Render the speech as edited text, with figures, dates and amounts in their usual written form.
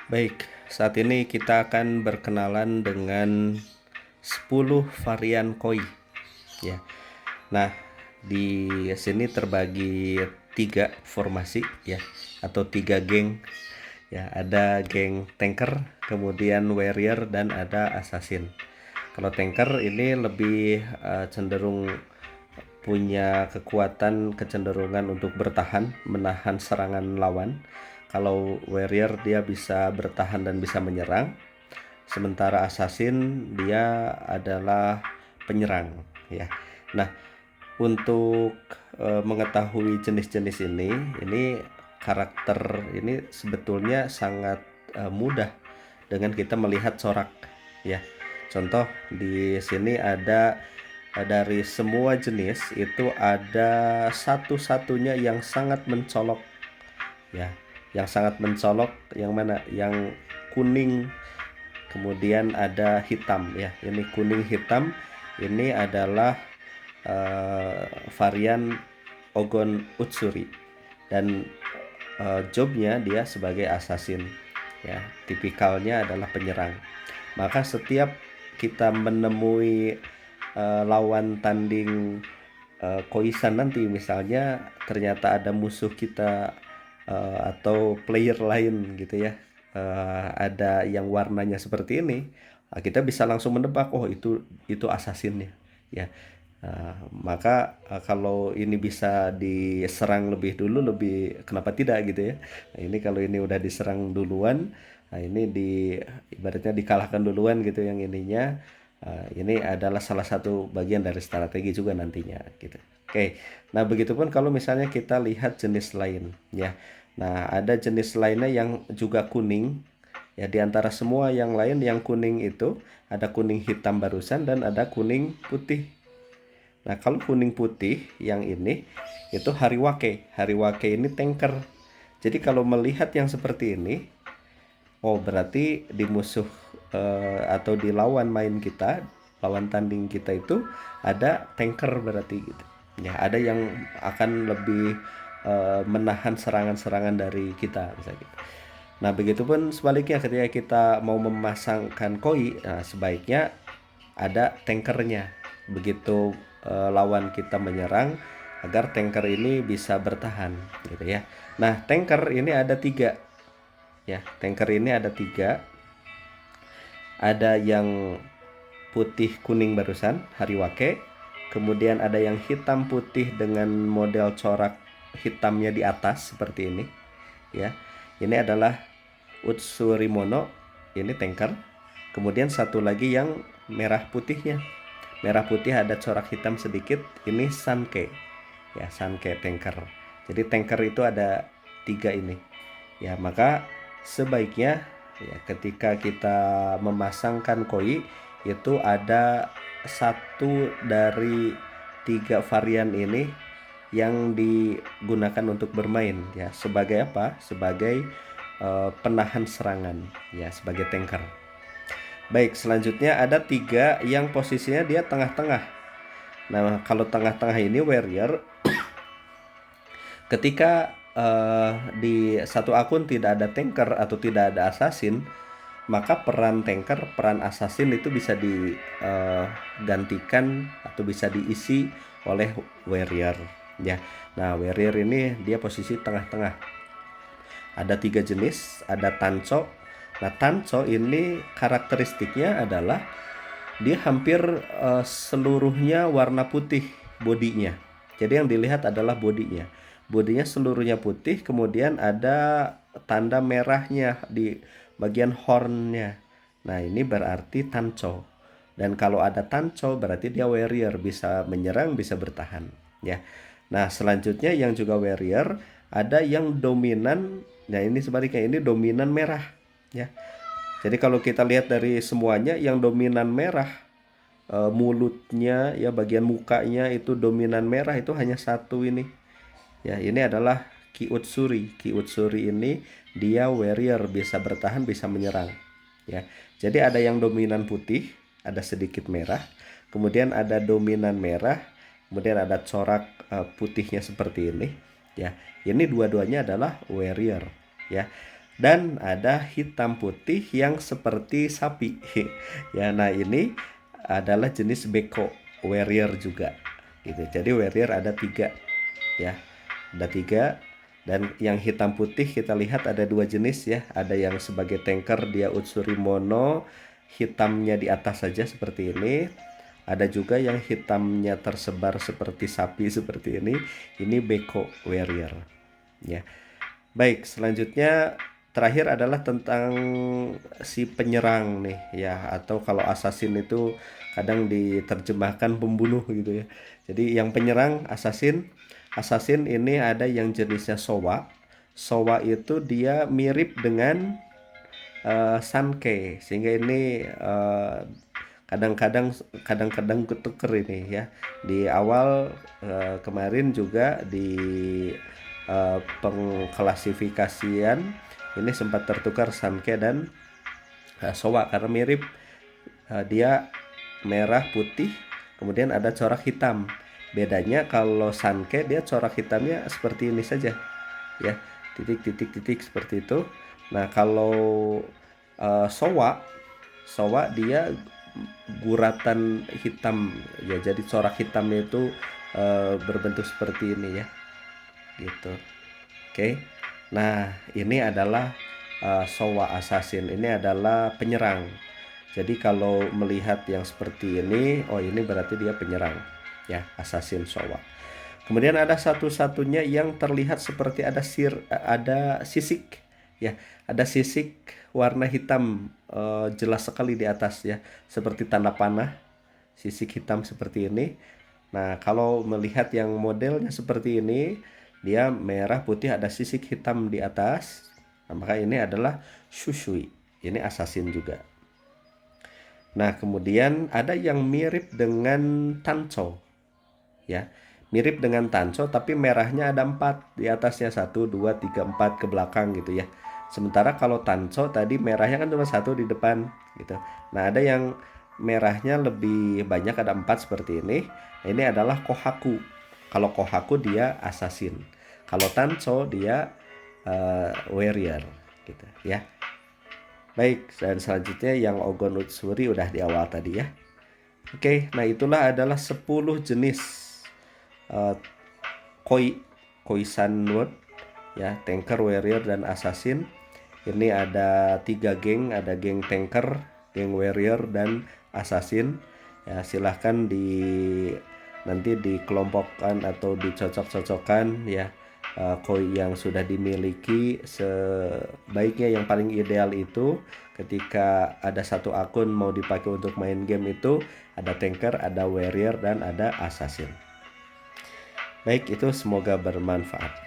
Baik, saat ini kita akan berkenalan dengan 10 varian koi ya. Nah, di sini terbagi 3 formasi ya atau 3 geng ya. Ada geng tanker, kemudian warrior dan ada assassin. Kalau tanker ini lebih cenderung punya kekuatan kecenderungan untuk bertahan, menahan serangan lawan. Kalau warrior dia bisa bertahan dan bisa menyerang. Sementara assassin dia adalah penyerang ya. Nah, untuk mengetahui jenis-jenis ini karakter ini sebetulnya sangat mudah dengan kita melihat corak ya. Contoh di sini ada dari semua jenis itu ada satu-satunya yang sangat mencolok ya. Yang sangat mencolok yang mana? Yang kuning. Kemudian ada hitam ya. Ini kuning hitam. Ini adalah varian Ogon Utsuri dan jobnya dia sebagai assassin ya. Tipikalnya adalah penyerang. Maka setiap kita menemui lawan tanding koisan nanti misalnya ternyata ada musuh kita atau player lain gitu ya, ada yang warnanya seperti ini, kita bisa langsung menebak oh itu assassinnya ya. Maka kalau ini bisa diserang lebih dulu lebih kenapa tidak gitu ya. Nah, ini kalau ini udah diserang duluan, nah ini ibaratnya dikalahkan duluan gitu yang ininya. Ini adalah salah satu bagian dari strategi juga nantinya gitu. Oke, nah begitupun kalau misalnya kita lihat jenis lain ya. Nah ada jenis lainnya yang juga kuning ya, di antara semua yang lain yang kuning itu ada kuning hitam barusan dan ada kuning putih. Nah kalau kuning putih yang ini itu Hariwake. Hariwake ini tanker. Jadi kalau melihat yang seperti ini, oh berarti di musuh atau di lawan main kita, lawan tanding kita itu ada tanker berarti gitu. Ya, ada yang akan lebih menahan serangan-serangan dari kita misalnya gitu. Nah, begitupun sebaliknya ketika kita mau memasangkan koi, nah, sebaiknya ada tankernya. Begitu lawan kita menyerang agar tanker ini bisa bertahan gitu ya. Nah, tanker ini ada 3 ya. Tanker ini ada 3. Ada yang putih kuning barusan Hariwake, kemudian ada yang hitam putih dengan model corak hitamnya di atas seperti ini ya. Ini adalah Utsurimono, ini tanker. Kemudian satu lagi yang merah putihnya, merah putih ada corak hitam sedikit, ini Sanke ya. Sanke tanker. Jadi tanker itu ada 3 ini ya. Maka sebaiknya ya ketika kita memasangkan koi itu ada satu dari 3 varian ini yang digunakan untuk bermain ya. Sebagai apa? Sebagai penahan serangan ya, sebagai tanker. Baik, selanjutnya ada 3 yang posisinya dia tengah-tengah. Nah kalau tengah-tengah ini warrior. Ketika di satu akun tidak ada tanker atau tidak ada assassin, maka peran tanker, peran assassin itu bisa digantikan atau bisa diisi oleh warrior ya. Nah, warrior ini dia posisi tengah-tengah. Ada 3 jenis, ada Tancho. Nah, Tancho ini karakteristiknya adalah dia hampir seluruhnya warna putih bodinya. Jadi yang dilihat adalah bodinya. Bodinya seluruhnya putih, kemudian ada tanda merahnya di bagian hornnya. Nah, ini berarti Tancho. Dan kalau ada Tancho berarti dia warrior, bisa menyerang, bisa bertahan, ya. Nah, selanjutnya yang juga warrior ada yang dominan. Nah, ini sebaliknya, ini dominan merah, ya. Jadi kalau kita lihat dari semuanya yang dominan merah, mulutnya ya, bagian mukanya itu dominan merah, itu hanya satu ini. Ya, ini adalah Ki Utsuri. Ki Utsuri ini dia warrior, bisa bertahan, bisa menyerang. Ya. Jadi ada yang dominan putih, ada sedikit merah, kemudian ada dominan merah, kemudian ada corak putihnya seperti ini. Ya, ini dua-duanya adalah warrior. Ya. dan ada hitam putih yang seperti sapi. Ya, nah ini adalah jenis Beko warrior juga gitu. Jadi warrior ada 3 ya. Ada 3 dan yang hitam putih kita lihat ada 2 jenis ya. Ada yang sebagai tanker dia unsuri mono, hitamnya di atas saja seperti ini. Ada juga yang hitamnya tersebar seperti sapi seperti ini. Ini Beko warrior ya. Baik, selanjutnya terakhir adalah tentang si penyerang nih ya, atau kalau assassin itu kadang diterjemahkan pembunuh gitu ya. Jadi yang penyerang assassin, assassin ini ada yang jenisnya Showa. Showa itu dia mirip dengan Sankey, sehingga ini kadang-kadang kadang-kadang ketuker ini ya. Di awal kemarin juga di pengklasifikasian ini sempat tertukar Sankey dan Showa karena mirip. Dia merah putih kemudian ada corak hitam. Bedanya kalau Sankey dia corak hitamnya seperti ini saja ya, titik-titik-titik seperti itu. Nah kalau Showa dia guratan hitam ya, jadi corak hitamnya itu berbentuk seperti ini ya gitu. Oke. Nah, ini adalah Showa assassin. Ini adalah penyerang. Jadi kalau melihat yang seperti ini, oh ini berarti dia penyerang ya, assassin Showa. Kemudian ada satu-satunya yang terlihat seperti ada sisik ya, ada sisik warna hitam jelas sekali di atas ya, seperti tanda panah, sisik hitam seperti ini. Nah, kalau melihat yang modelnya seperti ini, dia merah putih ada sisik hitam di atas. Nah, maka ini adalah Shushui. Ini assassin juga. Nah, kemudian ada yang mirip dengan Tancho. Ya, mirip dengan Tancho tapi merahnya ada 4 di atasnya, 1 2 3 4 ke belakang gitu ya. Sementara kalau Tancho tadi merahnya kan cuma 1 di depan gitu. Nah, ada yang merahnya lebih banyak, ada 4 seperti ini. Nah, ini adalah Kohaku. Kalau Kohaku dia assassin. Kalau Tancho dia warrior gitu ya. Baik, dan selanjutnya yang Ogon Utsuri udah di awal tadi ya. Oke, nah itulah adalah 10 jenis Khoisan Word ya, tanker, warrior, dan assassin. Ini ada 3 geng, ada geng tanker, geng warrior, dan assassin. Ya, silahkan nanti dikelompokkan atau dicocok-cocokkan ya. Koi yang sudah dimiliki, sebaiknya yang paling ideal itu ketika ada satu akun mau dipakai untuk main game itu ada tanker, ada warrior, dan ada assassin. Baik, itu semoga bermanfaat.